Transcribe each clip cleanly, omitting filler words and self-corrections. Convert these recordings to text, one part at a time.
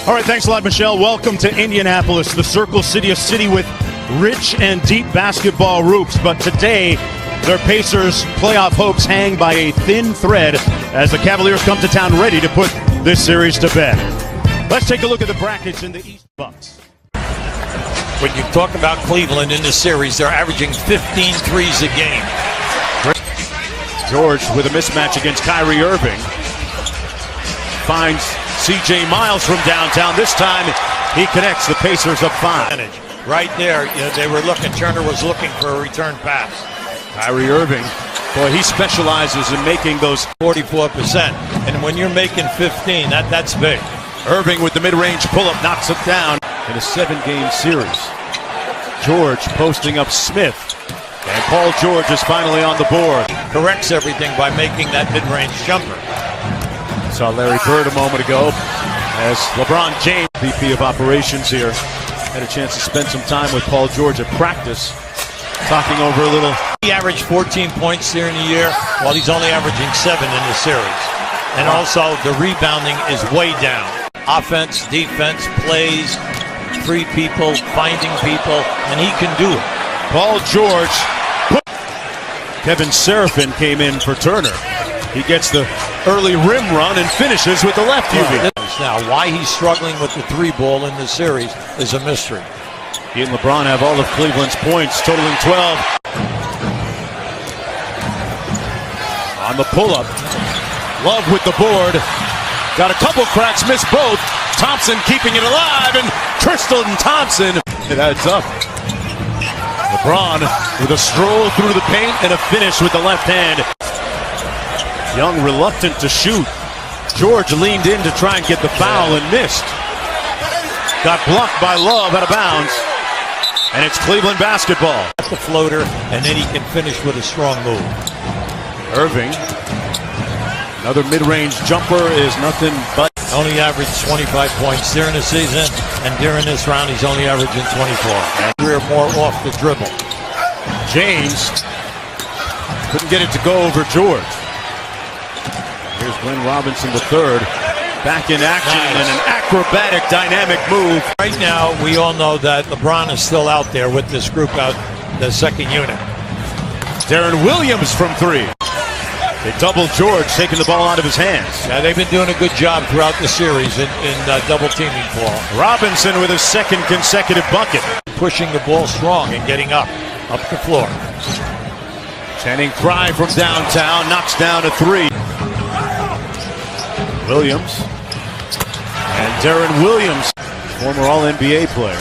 All right, thanks a lot, Michelle. Welcome to Indianapolis, the Circle City, a city with rich and deep basketball roots. But today, their Pacers' playoff hopes hang by a thin thread as the Cavaliers come to town ready to put this series to bed. Let's take a look at the brackets in the East. Bucks. When you talk about Cleveland in this series, they're averaging 15 threes a game. George with a mismatch against Kyrie Irving. Finds C.J. Miles from downtown. This time he connects. The Pacers up 5. Right there, they were looking. Turner was looking for a return pass. Kyrie Irving, boy, he specializes in making those 44%. And when you're making 15, that's big. Irving with the mid-range pull-up knocks it down in a 7-game series. George posting up Smith. And Paul George is finally on the board. Corrects everything by making that mid-range jumper. Saw Larry Bird a moment ago as LeBron James, VP of Operations here, had a chance to spend some time with Paul George at practice, talking over a little. He averaged 14 points during the year, while he's only averaging 7 in the series. And also, the rebounding is way down. Offense, defense, plays, free people, finding people, and he can do it. Paul George. Kevin Seraphin came in for Turner. He gets the early rim run and finishes with the left UV. Now, why he's struggling with the 3-ball in the series is a mystery. He and LeBron have all of Cleveland's points, totaling 12. On the pull-up. Love with the board. Got a couple cracks, missed both. Thompson keeping it alive, and Tristan Thompson. It adds up. LeBron with a stroll through the paint and a finish with the left hand. Young reluctant to shoot. George leaned in to try and get the foul and missed. Got blocked by Love out of bounds. And it's Cleveland basketball. That's the floater, and then he can finish with a strong move. Irving. Another mid-range jumper is nothing but. Only averaged 25 points during the season, and during this round he's only averaging 24. And we're more off the dribble. James couldn't get it to go over George. Here's Glenn Robinson III, back in action, and an acrobatic, dynamic move. Right now, we all know that LeBron is still out there with this group out, the second unit. Darren Williams from 3. They double George, taking the ball out of his hands. Yeah, they've been doing a good job throughout the series in double teaming Paul. Robinson with his second consecutive bucket. Pushing the ball strong and getting up the floor. Channing Frye from downtown knocks down a 3. Williams. And Darren Williams, former All-NBA player.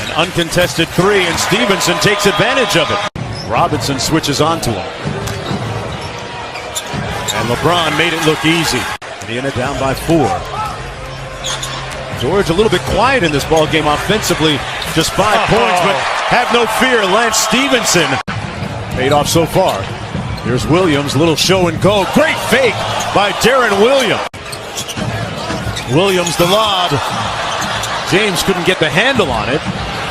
An uncontested 3, and Stevenson takes advantage of it. Robinson switches onto him. And LeBron made it look easy. Indiana down by 4. George a little bit quiet in this ball game offensively. Just 5 points, but have no fear. Lance Stevenson paid off so far. Here's Williams, little show and go. Great fake by Darren Williams. Williams the lob. James couldn't get the handle on it.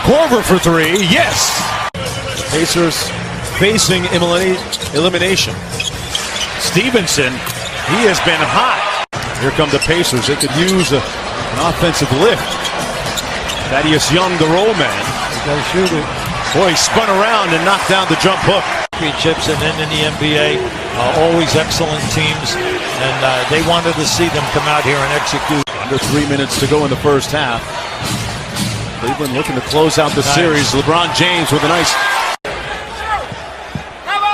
Korver for 3. Yes! The Pacers facing elimination. Stevenson, he has been hot. Here come the Pacers. They could use an offensive lift. Thaddeus Young, the roll man. He's got to shoot it. Boy, he spun around and knocked down the jump hook. Championships and then in the NBA, always excellent teams, and they wanted to see them come out here and execute. Under 3 minutes to go in the first half. Cleveland looking to close out the series. LeBron James with a nice.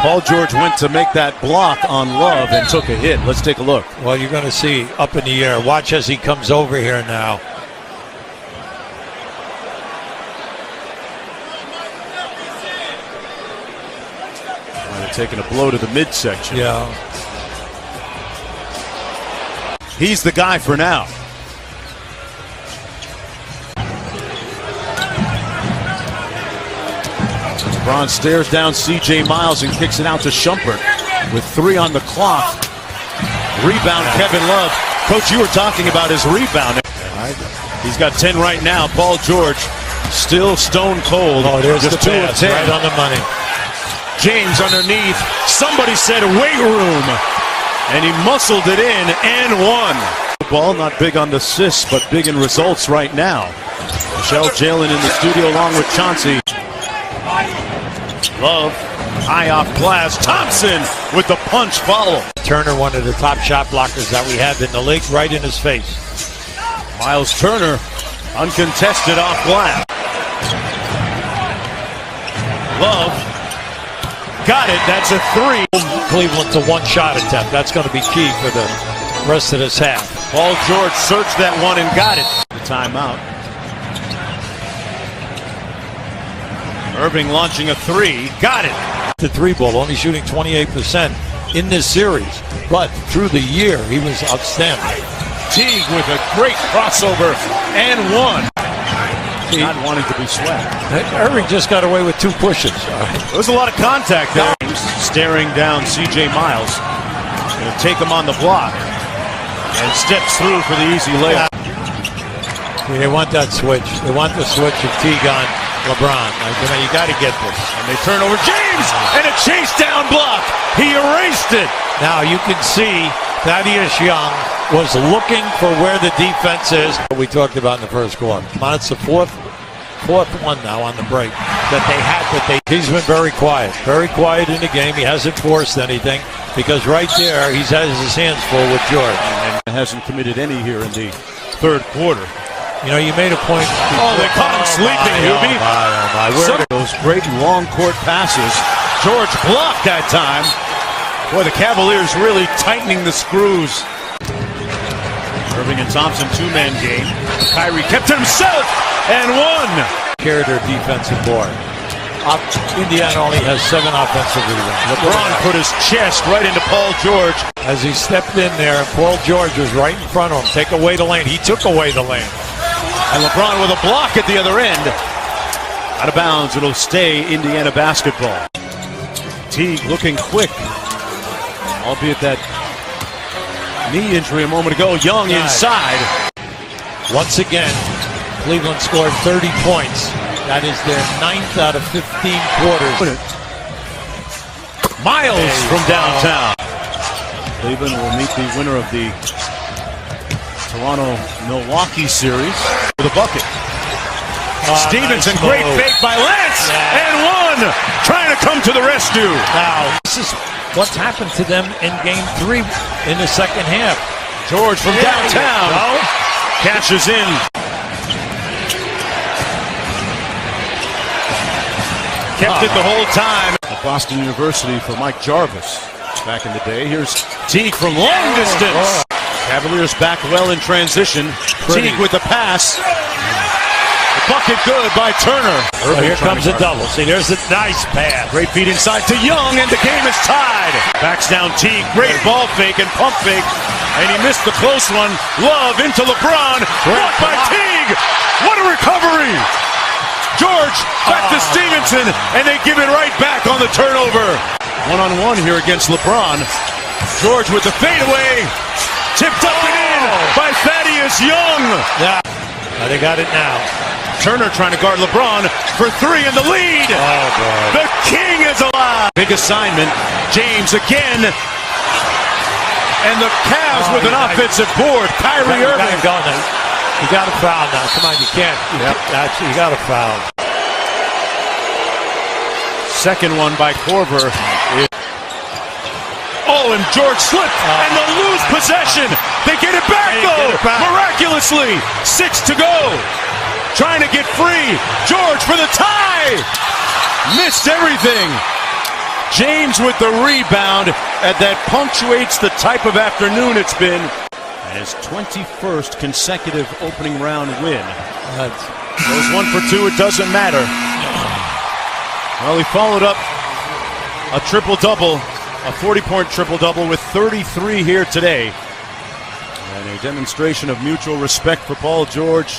Paul George went to make that block on Love and took a hit. Let's take a look. Well, you're going to see up in the air. Watch as he comes over here now. Taking a blow to the midsection. Yeah. He's the guy for now. LeBron stares down C.J. Miles and kicks it out to Shumpert with 3 on the clock. Rebound, Kevin Love. Coach, you were talking about his rebound. He's got 10 right now. Paul George still stone cold. Oh, there's just the 2 of 10. Right on the money. James underneath. Somebody said weight room. And he muscled it in and won. basketball, not big on the assists, but big in results right now. Michelle Jalen in the studio along with Chauncey. Love, high off glass. Thompson with the punch follow. Turner, one of the top shot blockers that we have in the league, right in his face. Miles Turner, uncontested off glass. Love, got it. That's a three. Cleveland's a one-shot attempt. That's going to be key for the rest of this half. Paul George searched that one and got it. The timeout. Irving launching a three. Got it. The three ball, only shooting 28% in this series. But through the year, he was outstanding. Teague with a great crossover and one. Not wanting to be swept. Irving just got away with two pushes. There was a lot of contact there. Staring down C.J. Miles. Going to take him on the block. And steps through for the easy layup. Yeah, they want that switch. They want the switch of Teague on LeBron. You got to get this. And they turn over James. And a chase down block. He erased it. Now you can see Thaddeus Young was looking for where the defense is. We talked about in the first quarter. It's the fourth one now on the break he's been very quiet in the game. He hasn't forced anything because right there he has his hands full with George. And hasn't committed any here in the third quarter. You know, you made a point. Oh, they caught him sleeping, Hubie. Some of those great long court passes. George blocked that time. Boy, the Cavaliers really tightening the screws. Irving and Thompson, two-man game. Kyrie kept it himself and won. Carried their defensive board. Indiana only has 7 offensive rebounds. LeBron put his chest right into Paul George. As he stepped in there, Paul George was right in front of him. Take away the lane. He took away the lane. And LeBron with a block at the other end. Out of bounds. It'll stay Indiana basketball. Teague looking quick. Albeit that knee injury a moment ago. Young inside. Once again, Cleveland scored 30 points. That is their 9th out of 15 quarters. Miles from downtown. Cleveland will meet the winner of the Toronto-Milwaukee series with a bucket. Stevenson, nice great fake by Lance, and one. Trying to come to the rescue. Now, this is what's happened to them in Game 3 in the second half. George from downtown cashes in. Kept it the whole time. At Boston University for Mike Jarvis back in the day. Here's Teague from long distance. Cavaliers back well in transition. Teague with the pass. The bucket good by Turner. Here comes a double. See, there's a nice pass. Great feed inside to Young, and the game is tied. Backs down Teague. Great ball fake and pump fake. And he missed the close one. Love into LeBron. Blocked by Teague. What a recovery. George back to Stevenson, and they give it right back on the turnover. One-on-one here against LeBron. George with the fadeaway. Tipped up and in by Thaddeus Young. Yeah, they got it now. Turner trying to guard LeBron for three in the lead. Oh, boy. The king is alive. Big assignment. James again. And the Cavs with an offensive board. Kyrie Irving. You got a foul now. Come on, you can't. You got a foul. Second one by Korver. Oh, and George slipped, and they'll lose possession. They get it back, though. Miraculously. 6 to go. Trying to get free. George for the tie. Missed everything. James with the rebound, and that punctuates the type of afternoon it's been. His 21st consecutive opening round win. Goes 1 for 2, it doesn't matter. Well, he followed up a triple-double, a 40-point triple-double with 33 here today. And a demonstration of mutual respect for Paul George